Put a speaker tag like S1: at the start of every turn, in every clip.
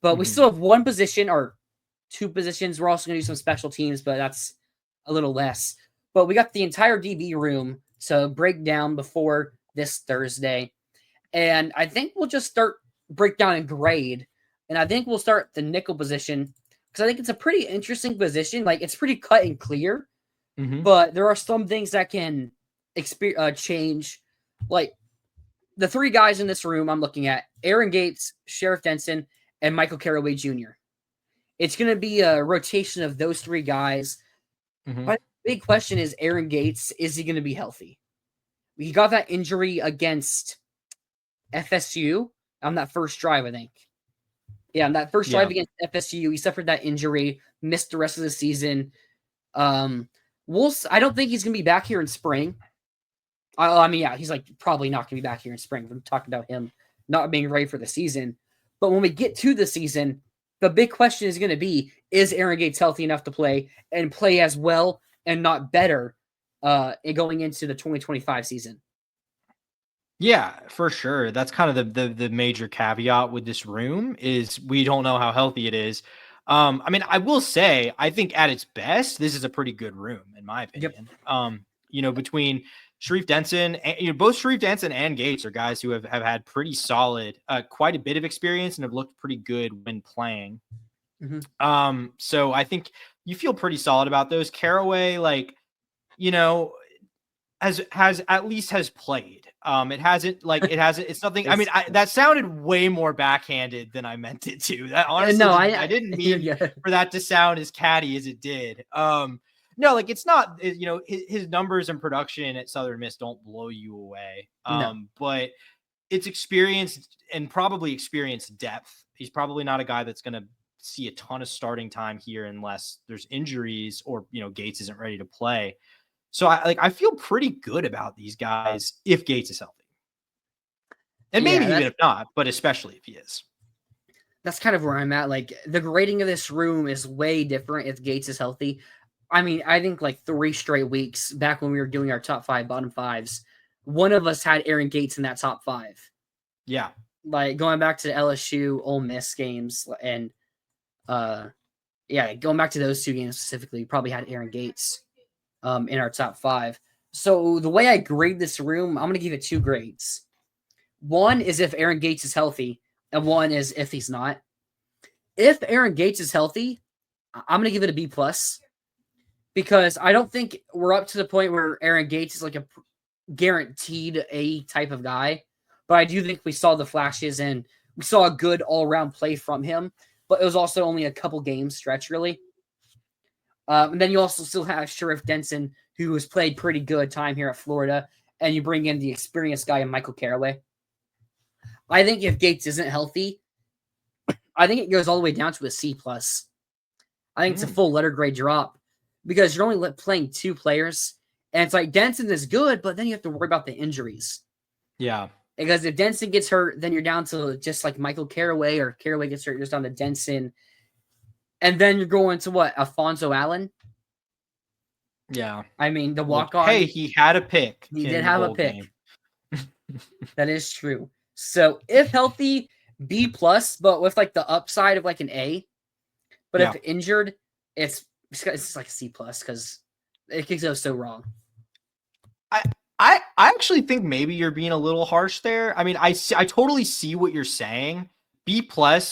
S1: But we still have one position or two positions. We're also going to do some special teams, but that's a little less. But we got the entire DB room to break down before this Thursday. And I think we'll just start break down and grade. And I think we'll start the nickel position because I think it's a pretty interesting position. Like, it's pretty cut and clear, but there are some things that can change. Like, the three guys in this room I'm looking at: Aaron Gates, Sheriff Denson, and Michael Caraway Jr. It's going to be a rotation of those three guys. But the big question is Aaron Gates, is he going to be healthy? He got that injury against FSU on that first drive, I think. Yeah, on that first drive against FSU, he suffered that injury, missed the rest of the season. I don't think he's going to be back here in spring. I mean, yeah, he's like probably not going to be back here in spring. We're talking about him not being ready for the season. But when we get to the season, the big question is going to be, is Aaron Gates healthy enough to play and play as well and not better going into the 2025 season?
S2: Yeah, for sure. That's kind of the major caveat with this room is we don't know how healthy it is. I mean, I will say, I think at its best, this is a pretty good room, in my opinion. Yep. Between Sharif Denson, both Sharif Denson and Gates are guys who have had pretty solid, quite a bit of experience and have looked pretty good when playing. So I think you feel pretty solid about those. Caraway, has at least played. It's nothing. I mean, that sounded way more backhanded than I meant it to. That honestly, I didn't mean for that to sound as catty as it did. No, it's not, his numbers and production at Southern Miss don't blow you away. But it's experience and probably experience depth. He's probably not a guy that's going to see a ton of starting time here unless there's injuries or, Gates isn't ready to play. So I feel pretty good about these guys if Gates is healthy. And maybe even if not, but especially if he is.
S1: That's kind of where I'm at. Like, the grading of this room is way different if Gates is healthy. I mean, I think 3 straight weeks back when we were doing our top 5, bottom 5s, one of us had Aaron Gates in that top 5.
S2: Yeah.
S1: Going back to the LSU Ole Miss games and going back to those 2 games specifically, probably had Aaron Gates in our top 5. So the way I grade this room, I'm going to give it 2 grades. One is if Aaron Gates is healthy, and one is if he's not. If Aaron Gates is healthy, I'm going to give it a B+. Because I don't think we're up to the point where Aaron Gates is a guaranteed A type of guy. But I do think we saw the flashes and we saw a good all-around play from him. But it was also only a couple games stretch, really. And then you also still have Sheriff Denson, who has played pretty good time here at Florida. And you bring in the experienced guy in Michael Caraway. I think if Gates isn't healthy, I think it goes all the way down to a C+. I think it's a full letter grade drop. Because you're only playing 2 players. And it's Denson is good, but then you have to worry about the injuries.
S2: Yeah.
S1: Because if Denson gets hurt, then you're down to just Michael Caraway, or Caraway gets hurt, you're just down to Denson. And then you're going to what? Alfonso Allen?
S2: Yeah.
S1: I mean, the walk-on.
S2: Hey, he had a pick.
S1: He did have a pick. That is true. So if healthy, B+, but with the upside of an A. But if injured, it's a C+ because it could go so wrong.
S2: I actually think maybe you're being a little harsh there. I mean, I totally see what you're saying. B+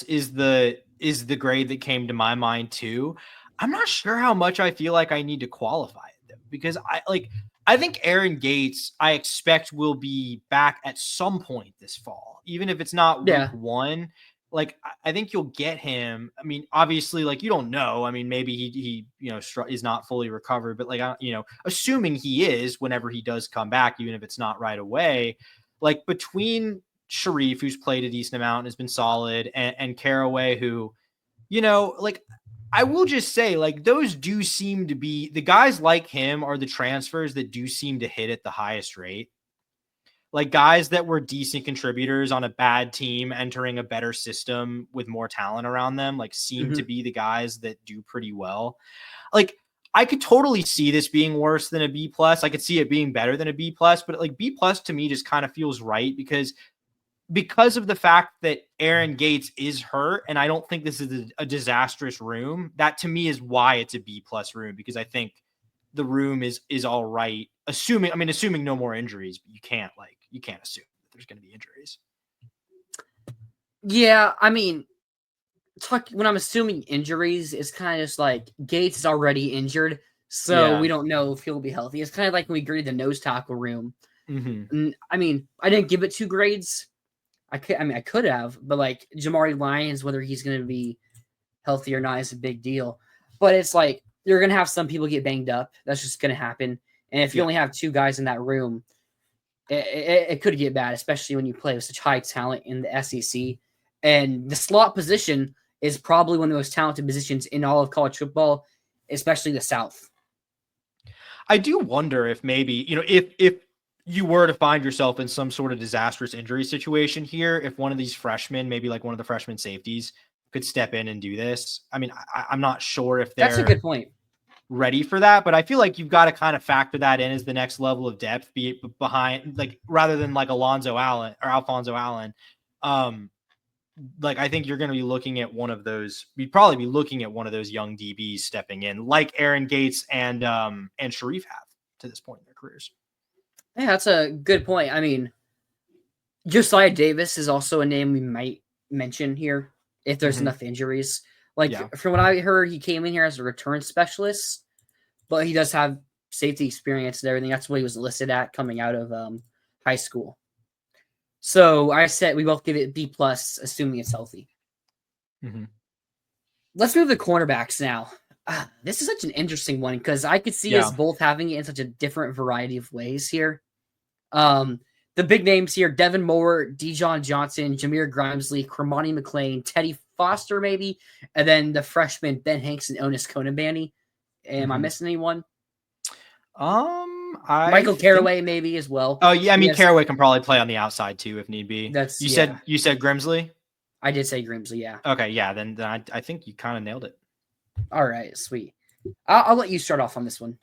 S2: is the grade that came to my mind too. I'm not sure how much I feel like I need to qualify it though, because I think Aaron Gates, I expect will be back at some point this fall, even if it's not week 1. I think you'll get him. I mean, obviously, you don't know. I mean, maybe he is not fully recovered, but assuming he is, whenever he does come back, even if it's not right away, between Sharif, who's played a decent amount and has been solid, and Caraway, who, I will just say, those do seem to be the guys like him are the transfers that do seem to hit at the highest rate. Guys that were decent contributors on a bad team entering a better system with more talent around them, seem to be the guys that do pretty well. I could totally see this being worse than a B+. I could see it being better than a B+, but B+ to me just kind of feels right because because of the fact that Aaron Gates is hurt, and I don't think this is a disastrous room. That to me is why it's a B+ room, because I think the room is all right. Assuming no more injuries, but you can't assume that there's going to be injuries.
S1: Yeah, I mean, when I'm assuming injuries, it's kind of just like Gates is already injured, so we don't know if he'll be healthy. It's kind of like when we graded the nose tackle room. And, I mean, I didn't give it 2 grades. I could have, but like Jamari Lyons, whether he's going to be healthy or not is a big deal. But it's like you're going to have some people get banged up. That's just going to happen. And if you only have 2 guys in that room, it could get bad, especially when you play with such high talent in the SEC. And the slot position is probably one of the most talented positions in all of college football, especially the South.
S2: I do wonder if maybe, if you were to find yourself in some sort of disastrous injury situation here, if one of these freshmen, maybe like one of the freshman safeties, could step in and do this. I mean, I'm not sure if
S1: that's a good point.
S2: Ready for that, but I feel like you've got to kind of factor that in as the next level of depth, be it behind, like rather than like Alfonso Allen. Like I think you're going to be looking at one of those. We'd probably be looking at one of those young DBs stepping in, like Aaron Gates and Sharif have to this point in their careers.
S1: Yeah, that's a good point. I mean, Josiah Davis is also a name we might mention here if there's enough injuries. Like from what I heard, he came in here as a return specialist, but he does have safety experience and everything. That's what he was listed at coming out of high school. So I said we both give it B+, assuming it's healthy. Let's move to cornerbacks now. This is such an interesting one because I could see us both having it in such a different variety of ways here. The big names here, Devin Moore, Dijon Johnson, Jameer Grimesley, Cormani McClain, Teddy Foster maybe, and then the freshmen Ben Hanks and Onis Konabani. Am I missing anyone? Michael Caraway maybe as well.
S2: Oh yeah, I mean Caraway can probably play on the outside too if need be. You said Grimsley?
S1: I did say Grimsley, yeah.
S2: Okay, yeah, then I think you kind of nailed it.
S1: All right, sweet. I'll let you start off on this one.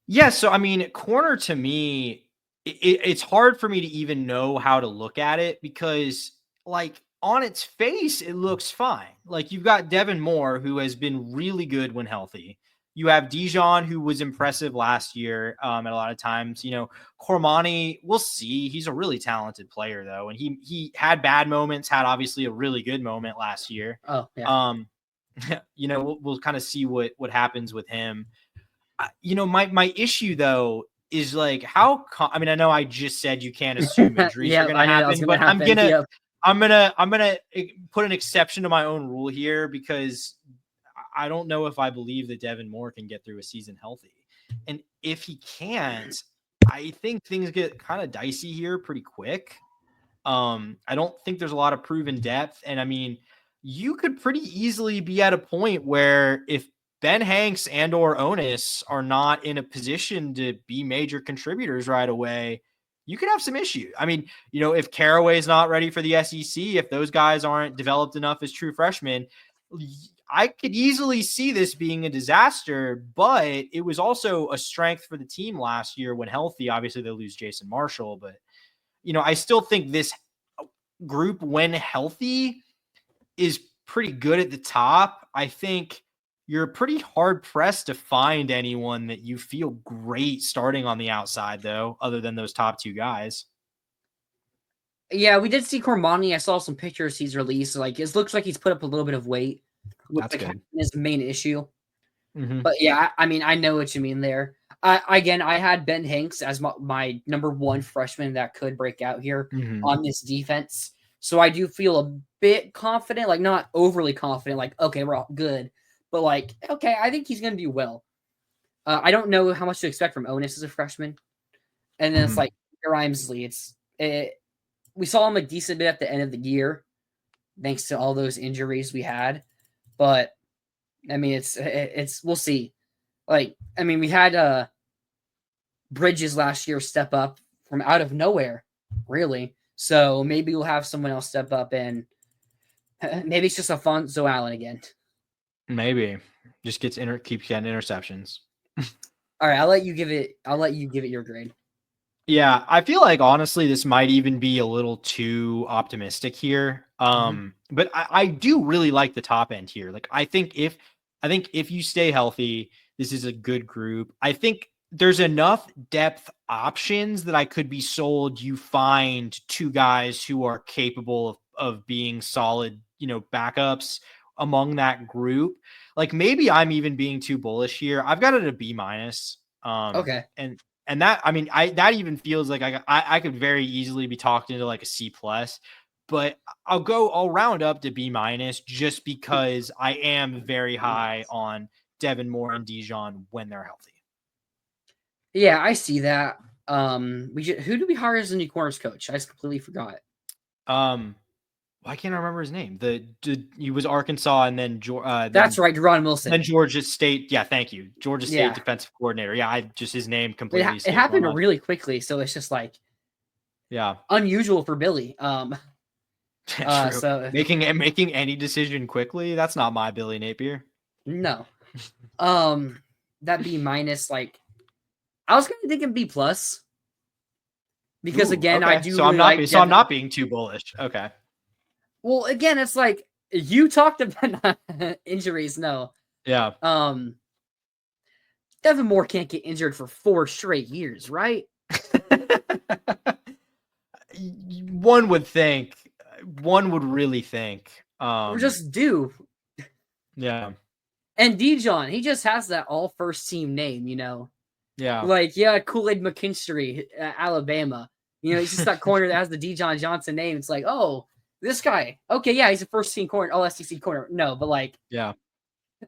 S2: Yeah, so I mean, corner to me, it's hard for me to even know how to look at it because, like, on its face, it looks fine. Like, you've got Devin Moore, who has been really good when healthy. You have Dijon, who was impressive last year at a lot of times. Cormani, we'll see. He's a really talented player, though, and he had bad moments, had obviously a really good moment last year.
S1: Oh, yeah.
S2: We'll kind of see what happens with him. My issue though is like I know I just said you can't assume injuries are going to happen, but I'm gonna put an exception to my own rule here because I don't know if I believe that Devin Moore can get through a season healthy, and if he can't, I think things get kind of dicey here pretty quick. I don't think there's a lot of proven depth, and I mean, you could pretty easily be at a point where if Ben Hanks and or Onis are not in a position to be major contributors right away, you could have some issues. I mean, if Caraway is not ready for the SEC, if those guys aren't developed enough as true freshmen, I could easily see this being a disaster, but it was also a strength for the team last year when healthy. Obviously, they lose Jason Marshall, but, I still think this group, when healthy, is pretty good at the top. I think you're pretty hard pressed to find anyone that you feel great starting on the outside, though, other than those top 2 guys.
S1: Yeah, we did see Cormani. I saw some pictures he's released. Like, it looks like he's put up a little bit of weight.
S2: That's good.
S1: His main issue. But yeah, I mean, I know what you mean there. I had Ben Hanks as my number 1 freshman that could break out here on this defense. So I do feel a bit confident, like not overly confident, like, okay, we're all good. But like, okay, I think he's going to do well. I don't know how much to expect from Onis as a freshman. And then it's like Grimesley. We saw him a decent bit at the end of the year, thanks to all those injuries we had. But I mean, it's we'll see. Like, I mean, we had Bridges last year step up from out of nowhere, really. So maybe we'll have someone else step up, and maybe it's just Alfonso Allen again.
S2: Maybe just keeps getting interceptions.
S1: All right, I'll let you give it your grade.
S2: Yeah, I feel like honestly, this might even be a little too optimistic here.
S1: Mhm.
S2: But I do really like the top end here. Like, I think if you stay healthy, this is a good group. I think there's enough depth options that I could be sold. You find two guys who are capable of being solid, backups among that group. Like maybe I'm even being too bullish here. I've got it a B minus.
S1: Okay.
S2: And that, I mean, that even feels like I could very easily be talked into like a C plus, but I'll round up to B minus just because I am very high on Devin Moore and Dijon when they're healthy.
S1: Yeah, I see that. Who do we hire as the new corners coach? I just completely forgot.
S2: Why can't I remember his name? He was Arkansas and then
S1: That's right, Deron
S2: then
S1: Wilson.
S2: Georgia State. Yeah, thank you, Georgia State
S1: Yeah,
S2: defensive coordinator. Yeah, I just his name
S1: it,
S2: completely
S1: it
S2: escaped my
S1: happened
S2: mind.
S1: really quickly, so it's just like
S2: Yeah,
S1: unusual for Billy.
S2: true.
S1: So
S2: Making any decision quickly, that's not my Billy Napier.
S1: no, that B minus, like I was kind of thinking B plus because
S2: Ooh,
S1: again, I
S2: okay.
S1: do really like
S2: I'm
S1: Devin.
S2: not being too bullish. Okay.
S1: Well, again, it's like you talked about injuries. No,
S2: Yeah.
S1: um, Devin Moore can't get injured for 4 straight years, right?
S2: One would think, one would really think.
S1: We're just due.
S2: Yeah.
S1: And Dijon, he just has that all first team name, you know.
S2: Yeah.
S1: Like, yeah, Kool-Aid McKinstry, Alabama. You know, he's just that corner that has the Dijon Johnson name. It's like, oh, this guy. Okay, yeah, he's a first team corner, all SEC corner. No, but like,
S2: Yeah.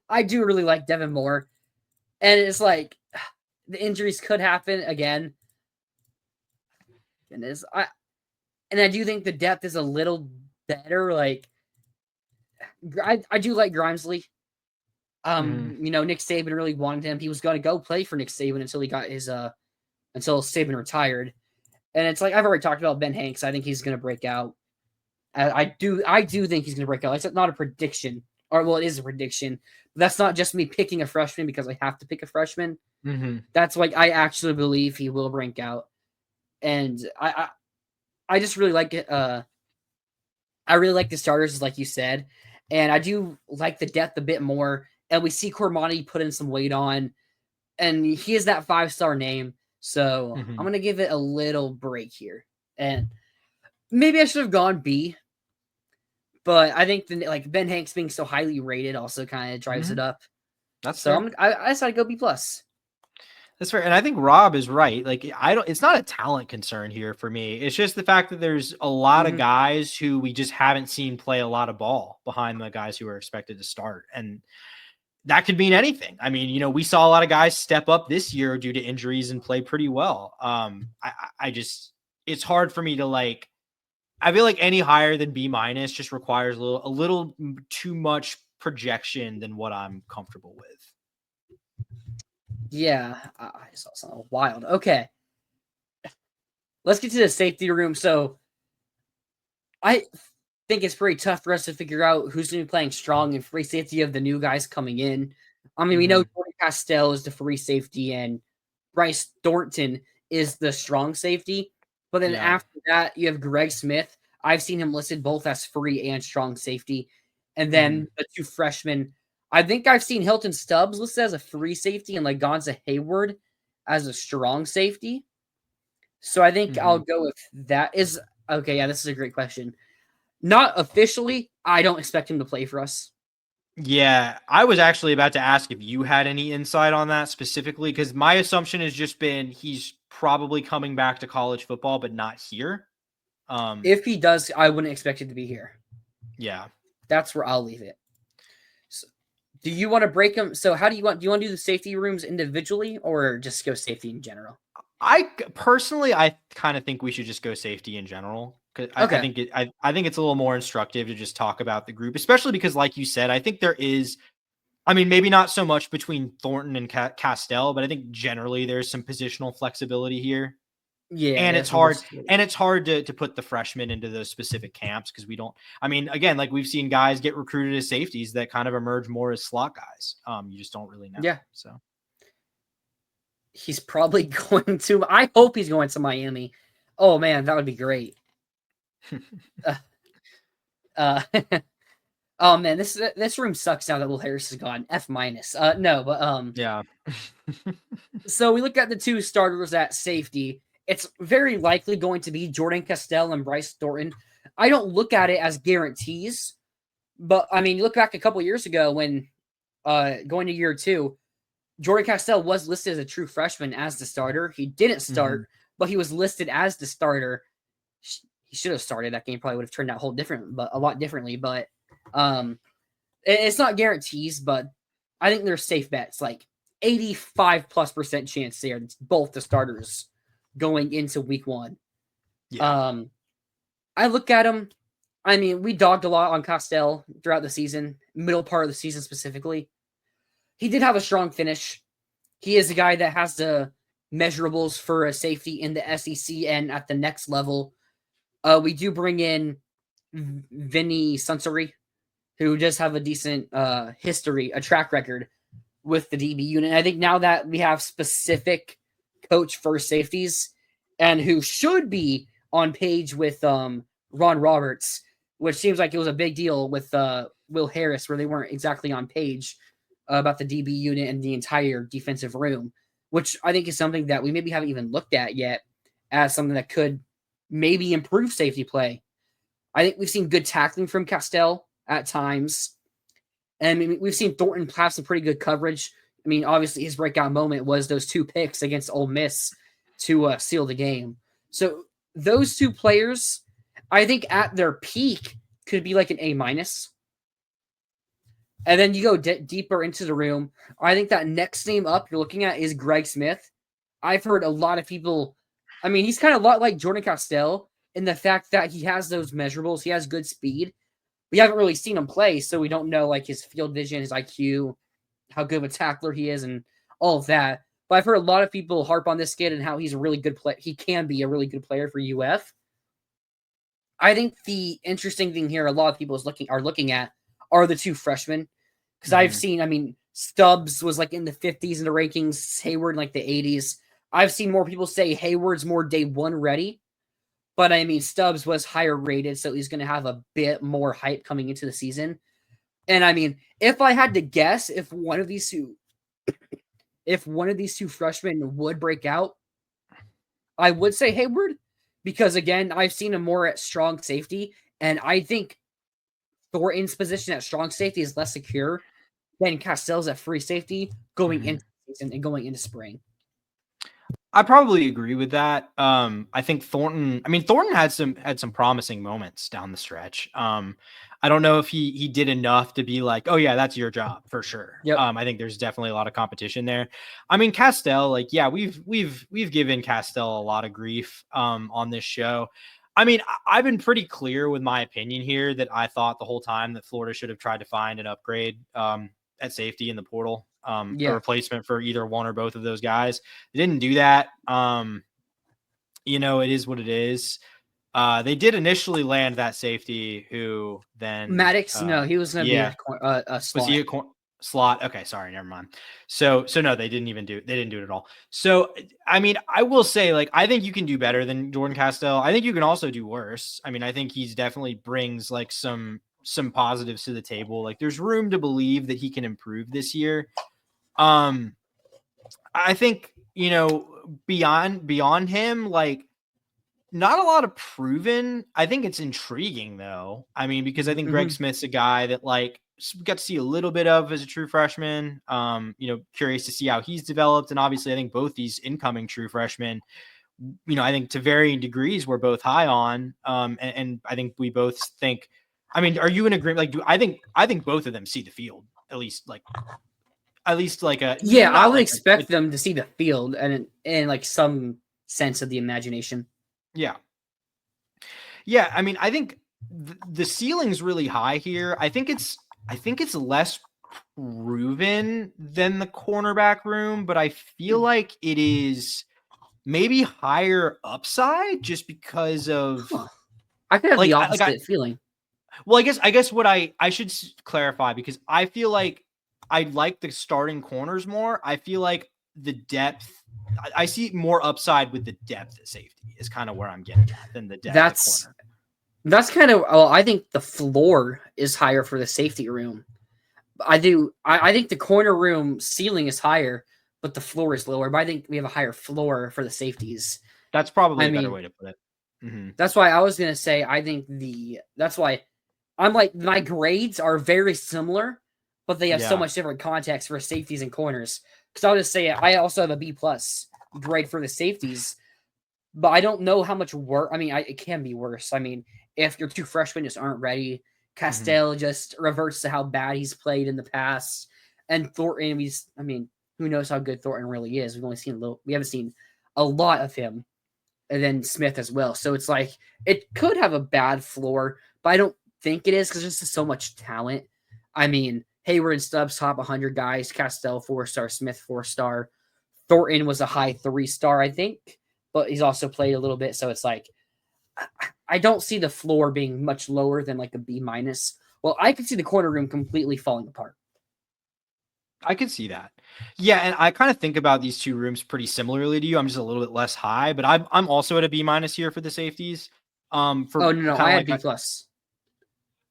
S1: I do really like Devin Moore. And it's like, the injuries could happen again. And I do think the depth is a little better. Like, I do like Grimesley.
S2: Mhm.
S1: Nick Saban really wanted him. He was going to go play for Nick Saban until he got his until Saban retired. And it's like I've already talked about Ben Hanks. I think he's going to break out. I do think he's going to break out. It's not a prediction, or well, it is a prediction. But that's not just me picking a freshman because I have to pick a freshman.
S2: Mhm.
S1: That's like I actually believe he will break out, and I just really like it. I really like the starters, like you said, and I do like the depth a bit more. And we see Cormani put in some weight on, and he is that 5-star name. So I'm
S2: Mhm.
S1: gonna give it a little break here, and maybe I should have gone B, but I think like Ben Hanks being so highly rated also kind of drives it
S2: Mhm.
S1: up.
S2: That's
S1: So
S2: fair.
S1: I decided to go B plus.
S2: That's fair. And I think Rob is right. Like it's not a talent concern here for me. It's just the fact that there's a lot of
S1: Mm-hmm.
S2: guys who we just haven't seen play a lot of ball behind the guys who are expected to start. And that could mean anything. I mean, we saw a lot of guys step up this year due to injuries and play pretty well. I just, it's hard for me to like, I feel like any higher than B minus just requires a little too much projection than what I'm comfortable with.
S1: Yeah, I saw something wild. Okay, let's get to the safety room. So I think it's pretty tough for us to figure out who's going to be playing strong and free safety of the new guys coming in. I mean, we know
S2: Mm-hmm.
S1: Jordan Castell is the free safety and Bryce Thornton is the strong safety. But then
S2: Yeah.
S1: after that, you have Greg Smith. I've seen him listed both as free and strong safety. And
S2: Mm-hmm.
S1: then the two freshmen. I think I've seen Hilton Stubbs listed as a free safety and Lagonza Hayward as a strong safety. So I think I'll
S2: Mm-hmm.
S1: go with that. Is okay. Yeah, this is a great question. Not officially, I don't expect him to play for us.
S2: Yeah, I was actually about to ask if you had any insight on that specifically, because my assumption has just been he's probably coming back to college football, but not here.
S1: If he does, I wouldn't expect it to be here.
S2: Yeah.
S1: That's where I'll leave it. So, do you want to break them? So how do you want? Do you want to do the safety rooms individually or just go safety in general?
S2: I personally, I kind of think we should just go safety in general. Cause
S1: Okay.
S2: I think it's a little more instructive to just talk about the group, especially because, like you said, I think there is. I mean, maybe not so much between Thornton and Castell, but I think generally there's some positional flexibility here.
S1: Yeah,
S2: And
S1: there's
S2: it's
S1: some
S2: hard,
S1: versatility.
S2: to put the freshmen into those specific camps because we don't. I mean, again, like we've seen guys get recruited as safeties that kind of emerge more as slot guys. You just don't really know.
S1: Yeah.
S2: So
S1: He's probably going to. I hope he's going to Miami. Oh man, that would be great. Uh, uh, oh man, this room sucks now that Will Harris is gone. F minus. No, but
S2: Yeah.
S1: So we look at the two starters at safety. It's very likely going to be Jordan Castell and Bryce Thornton. I don't look at it as guarantees, but I mean, you look back a couple years ago when going to year 2, Jordan Castell was listed as a true freshman as the starter. He didn't start, but he was listed as the starter. He should have started that game. Probably would have turned out a lot differently. But it's not guarantees, but I think they're safe bets. Like 85+% chance they are both the starters going into week 1.
S2: Yeah.
S1: I look at him. I mean, we dogged a lot on Castell throughout the season, middle part of the season specifically. He did have a strong finish. He is a guy that has the measurables for a safety in the SEC and at the next level. We do bring in Vinny Sunseri, who does have a decent history, a track record with the DB unit. I think now that we have specific coach for safeties and who should be on page with Ron Roberts, which seems like it was a big deal with Will Harris, where they weren't exactly on page about the DB unit and the entire defensive room, which I think is something that we maybe haven't even looked at yet as something that could maybe improve safety play. I think we've seen good tackling from Castell at times. And we've seen Thornton have some pretty good coverage. I mean, obviously his breakout moment was those 2 picks against Ole Miss to seal the game. So those 2 players, I think at their peak could be like an A-. And then you go deeper into the room. I think that next name up you're looking at is Greg Smith. I've heard a lot of people. I mean, he's kind of a lot like Jordan Castell in the fact that he has those measurables. He has good speed. We haven't really seen him play, so we don't know like his field vision, his IQ, how good of a tackler he is, and all of that. But I've heard a lot of people harp on this kid and how he's a really good player. He can be a really good player for UF. I think the interesting thing here, a lot of people are looking at, are the 2 freshmen. Because I've seen, I mean, Stubbs was like in the 50s in the rankings, Hayward in like the 80s. I've seen more people say Hayward's more day 1 ready. But I mean, Stubbs was higher rated, so he's going to have a bit more hype coming into the season. And I mean, if I had to guess, if one of these two freshmen would break out, I would say Hayward, because again, I've seen him more at strong safety, and I think Thornton's position at strong safety is less secure than Castell's at free safety going into the season and going into spring.
S2: I probably agree with that. I think Thornton had some promising moments down the stretch. I don't know if he did enough to be like, oh yeah, that's your job for sure.
S1: Yep.
S2: I think there's definitely a lot of competition there. I mean, Castell, like, yeah, we've given Castell a lot of grief on this show. I mean, I've been pretty clear with my opinion here that I thought the whole time that Florida should have tried to find an upgrade at safety in the portal. A replacement for either one or both of those guys. They didn't do that. You know, it is what it is. They did initially land that safety who then
S1: Maddox. No, he was going to be a slot.
S2: Was he a slot? Okay. Sorry. Never mind. So no, they didn't do it at all. So, I mean, I will say, like, I think you can do better than Jordan Castell. I think you can also do worse. I mean, I think he's definitely brings like some positives to the table. Like, there's room to believe that he can improve this year. I think, you know, beyond him, like, not a lot of proven. I think it's intriguing though. I mean, because I think Greg Smith's a guy that like got to see a little bit of as a true freshman. You know, curious to see how he's developed. And obviously I think both these incoming true freshmen, you know, I think to varying degrees we're both high on. And I think we both think, I mean, are you in agreement? Like, I think both of them see the field at least like a
S1: I would expect them to see the field and like some sense of the imagination.
S2: Yeah. I mean, I think the ceiling's really high here. I think it's less proven than the cornerback room, but I feel like it is maybe higher upside just because of.
S1: I could have the opposite feeling.
S2: Well, I guess what I should clarify, because I feel like I like the starting corners more. I feel like the depth. I see more upside with the depth at safety is kind of where I'm getting at than the depth at corner.
S1: That's kind of, well, I think the floor is higher for the safety room. I think the corner room ceiling is higher, but the floor is lower. But I think we have a higher floor for the safeties.
S2: That's probably a better way to put it.
S1: Mm-hmm. That's why I was going to say, I think that's why I'm like, my grades are very similar, but they have so much different context for safeties and corners. Because I'll just say, I also have a B+ grade for the safeties, but I don't know how much worse. I mean, it can be worse. I mean, if your two freshmen just aren't ready, Castell just reverts to how bad he's played in the past, and Thornton, who knows how good Thornton really is? We haven't seen a lot of him, and then Smith as well. So it's like, it could have a bad floor, but I don't think it is because there's just so much talent. I mean, Hayward and Stubbs top 100 guys, Castell 4-star, Smith 4-star, Thornton was a high 3-star, I think, but he's also played a little bit. So it's like, I don't see the floor being much lower than like a B-. Well, I could see the corner room completely falling apart.
S2: I could see that. Yeah, and I kind of think about these two rooms pretty similarly to you. I'm just a little bit less high, but I'm also at a B- here for the safeties.
S1: I had B+.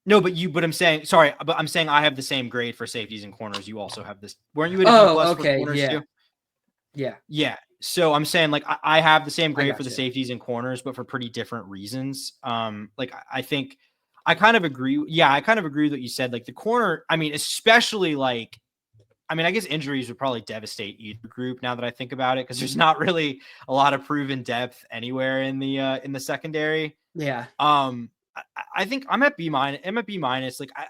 S2: No, but I'm saying, sorry, but I'm saying I have the same grade for safeties and corners. You also have this. Weren't you at a B+ for corners too?
S1: Yeah.
S2: Yeah. So I'm saying, like, I have the same grade for the safeties and corners, but for pretty different reasons. Like, I think I kind of agree. Yeah, I kind of agree with what you said. Like, the corner, I mean, especially like, I mean, I guess injuries would probably devastate either group now that I think about it, because there's not really a lot of proven depth anywhere in the secondary.
S1: Yeah.
S2: I think I'm at B-. Like,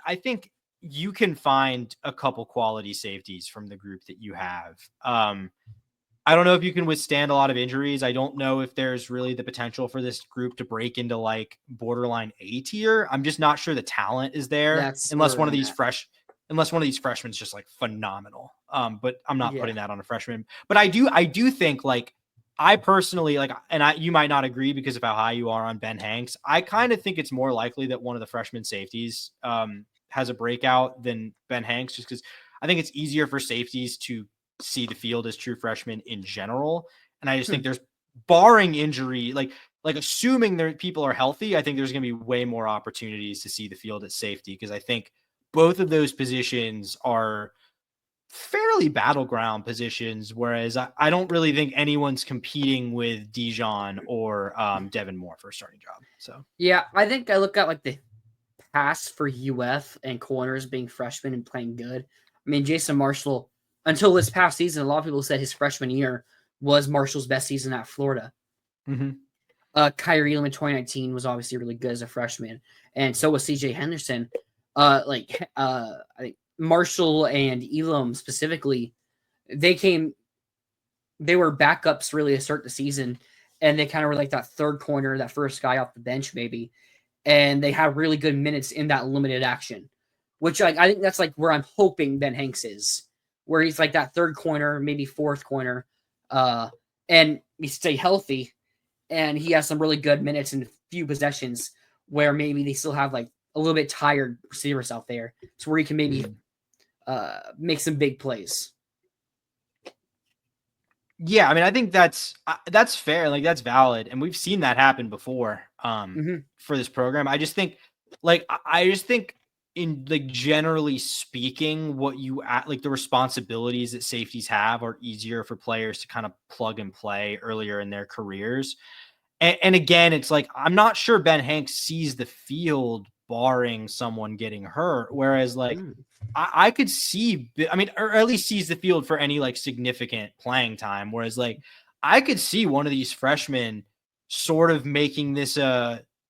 S2: I think you can find a couple quality safeties from the group that you have. I don't know if you can withstand a lot of injuries. I don't know if there's really the potential for this group to break into like borderline A tier. I'm just not sure the talent is there unless one of these freshmen is just like phenomenal. But I'm not putting that on a freshman. But I do think, like, I personally, like, and you might not agree because of how high you are on Ben Hanks. I kind of think it's more likely that one of the freshman safeties has a breakout than Ben Hanks, just because I think it's easier for safeties to see the field as true freshmen in general. And I just think there's, barring injury, like assuming there people are healthy, I think there's going to be way more opportunities to see the field at safety, because I think both of those positions are fairly battleground positions, whereas I don't really think anyone's competing with Dijon or Devin Moore for a starting job. So
S1: yeah, I think I look at like the pass for UF and corners being freshmen and playing good. I mean, Jason Marshall, until this past season, a lot of people said his freshman year was Marshall's best season at Florida. Kyrie Elam in 2019 was obviously really good as a freshman, and so was CJ Henderson. I think Marshall and Elam specifically, they were backups really to start the season, and they kind of were like that third corner, that first guy off the bench maybe, and they had really good minutes in that limited action, which I think that's like where I'm hoping Ben Hanks is, where he's like that third corner, maybe fourth corner, and he stay healthy, and he has some really good minutes in a few possessions where maybe they still have like a little bit tired receivers out there, so where he can maybe make some big plays.
S2: Yeah, I mean, I think that's fair. Like, that's valid, and we've seen that happen before for this program. I just think, in, like, generally speaking, what you like the responsibilities that safeties have are easier for players to kind of plug and play earlier in their careers. And again, it's like, I'm not sure Ben Hanks sees the field barring someone getting hurt, whereas like I could see, I mean, or at least sees the field for any like significant playing time. Whereas like I could see one of these freshmen sort of making this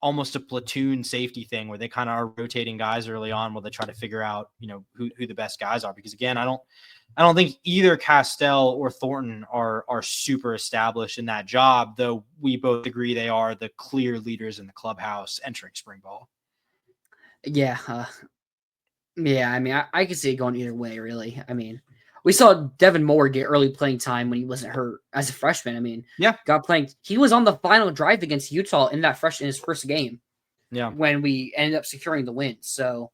S2: almost a platoon safety thing where they kind of are rotating guys early on while they try to figure out, you know, who the best guys are. Because again, I don't think either Castell or Thornton are super established in that job, though we both agree they are the clear leaders in the clubhouse entering spring ball.
S1: Yeah. I mean, I could see it going either way, really. I mean, we saw Devin Moore get early playing time when he wasn't hurt as a freshman. I mean, got playing. He was on the final drive against Utah in his first game.
S2: Yeah.
S1: When we ended up securing the win. So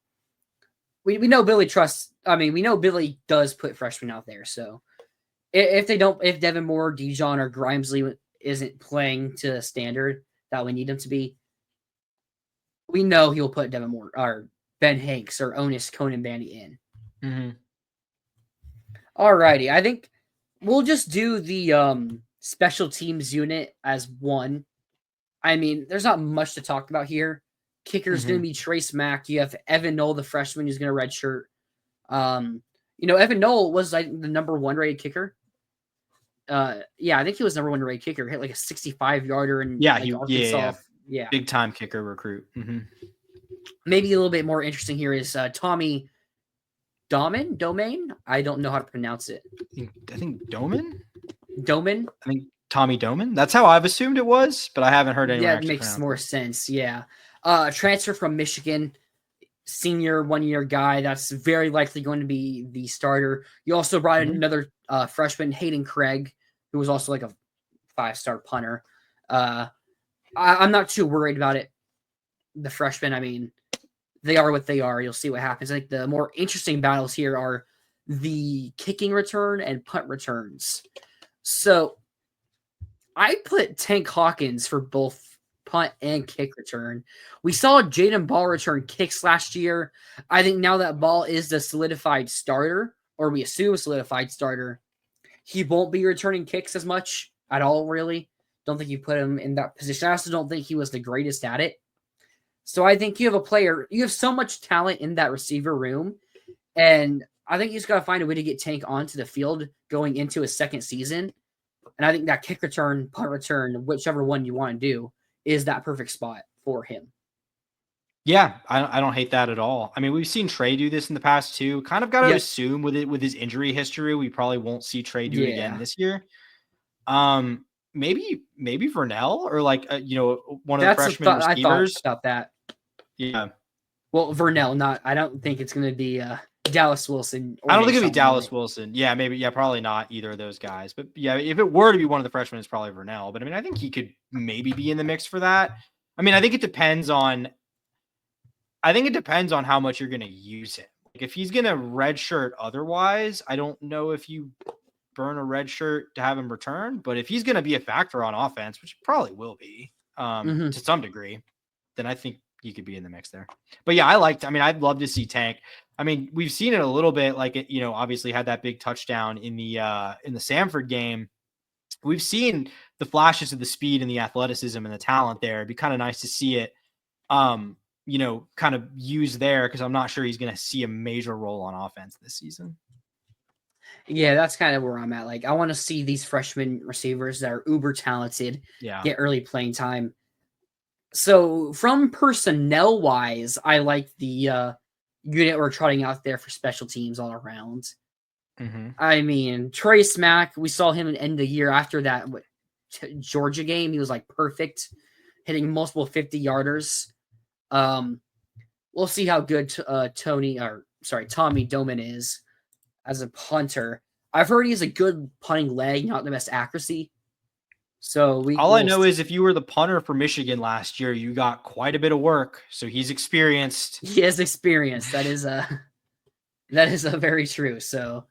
S1: we know Billy trusts. I mean, we know Billy does put freshmen out there. So if Devin Moore, Dijon, or Grimesley isn't playing to the standard that we need them to be, we know he'll put Devin Moore or Ben Hanks or Onis Conan Bandy in.
S2: Mm-hmm.
S1: Alrighty, I think we'll just do the special teams unit as one. I mean, there's not much to talk about here. Kicker's going to be Trace Mack. You have Evan Knoll, the freshman, who's going to redshirt. Evan Knoll was like the number 1 rated kicker. Yeah, I think he was number 1 rated kicker. Hit like a 65-yarder in Arkansas. Yeah,
S2: big time kicker recruit. Mm-hmm.
S1: Maybe a little bit more interesting here is Tommy Domain. I don't know how to pronounce it.
S2: I think Doman.
S1: I
S2: think Tommy Doman. That's how I've assumed it was, but I haven't heard anyone.
S1: Yeah, it makes more sense. Yeah, transfer from Michigan, senior 1-year guy. That's very likely going to be the starter. You also brought in another freshman, Hayden Craig, who was also like a 5-star punter. I'm not too worried about it. The freshmen, I mean, they are what they are. You'll see what happens. I think the more interesting battles here are the kicking return and punt returns. So I put Tank Hawkins for both punt and kick return. We saw Jaden Ball return kicks last year. I think now that Ball is the solidified starter, or we assume solidified starter, he won't be returning kicks as much at all, really. Don't think you put him in that position. I also don't think he was the greatest at it. So I think you have a player, you have so much talent in that receiver room, and I think you just got to find a way to get Tank onto the field going into his second season. And I think that kick return, punt return, whichever one you want to do, is that perfect spot for him.
S2: Yeah, I don't hate that at all. I mean, we've seen Trey do this in the past too. Kind of got to assume with his injury history, we probably won't see Trey do it again this year. Maybe Vernell or like one of the freshman receivers.
S1: I thought about that.
S2: Yeah.
S1: Well, Vernell, I don't think it's going to be Dallas Wilson.
S2: I don't think it'd be Dallas Wilson. Yeah, maybe. Yeah, probably not either of those guys. But yeah, if it were to be one of the freshmen, it's probably Vernell. But I mean, I think he could maybe be in the mix for that. I mean, I think it depends on how much you're going to use him. Like if he's going to redshirt otherwise, I don't know if you burn a red shirt to have him return. But if he's going to be a factor on offense, which probably will be to some degree, then I think he could be in the mix there. But yeah, I'd love to see Tank. I mean, we've seen it a little bit, like it, obviously had that big touchdown in the Samford game. We've seen the flashes of the speed and the athleticism and the talent there. It'd be kind of nice to see it, kind of used there, because I'm not sure he's going to see a major role on offense this season.
S1: Yeah, that's kind of where I'm at. Like, I want to see these freshman receivers that are uber talented get early playing time. So from personnel wise, I like the unit we're trotting out there for special teams all around. I mean, Trace Mack, we saw him end the year after that Georgia game. He was like perfect, hitting multiple 50-yarders. We'll see how good Tommy Doman is as a punter. I've heard he has a good punting leg, not the best accuracy. So
S2: I know is if you were the punter for Michigan last year, you got quite a bit of work. So he's experienced.
S1: He has experience. That is very true. So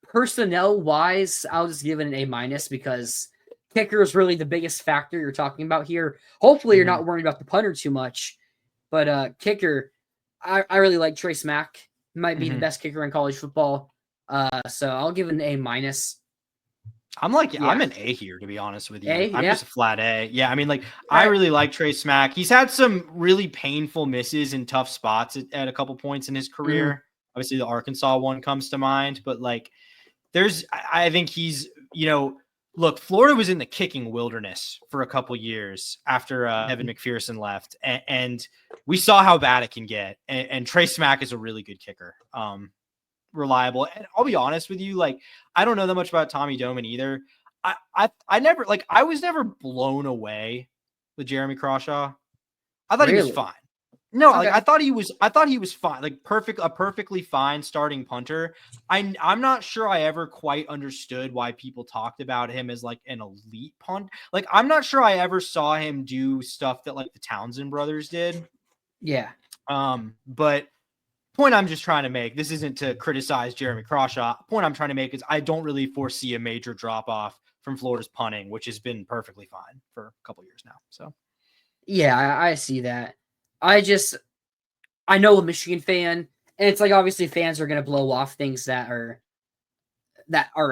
S1: personnel wise, I'll just give it an A- because kicker is really the biggest factor you're talking about here. Hopefully you're not worried about the punter too much, but kicker, I really like Trace Mack. Might be the best kicker in college football. So I'll give it an A-.
S2: I'm an A here, to be honest with you. I'm just a flat A. Yeah, I mean,
S1: I
S2: really like Trace Mack. He's had some really painful misses in tough spots at a couple points in his career. Obviously, the Arkansas one comes to mind, but I think he's, look, Florida was in the kicking wilderness for a couple years after Evan McPherson left, and we saw how bad it can get. And Trace Mack is a really good kicker. Reliable. And I'll be honest with you, I don't know that much about Tommy Doman either. I was never blown away with Jeremy Crawshaw. I thought he was fine. No, okay. I thought he was fine. A perfectly fine starting punter. I'm not sure I ever quite understood why people talked about him as an elite punt. I'm not sure I ever saw him do stuff that the Townsend brothers did.
S1: Yeah.
S2: But point I'm just trying to make, this isn't to criticize Jeremy Crawshaw. Point I'm trying to make is I don't really foresee a major drop off from Florida's punting, which has been perfectly fine for a couple years now. So
S1: yeah, I see that. I know a Michigan fan, and it's like obviously fans are gonna blow off things that are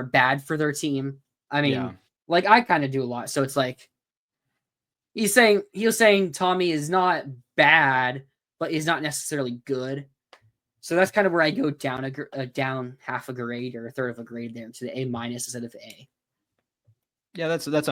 S1: bad for their team. I mean, like I kind of do a lot. So it's like he was saying Tommy is not bad, but he's not necessarily good. So that's kind of where I go down down half a grade or a third of a grade there to the A- instead of A.
S2: yeah, that's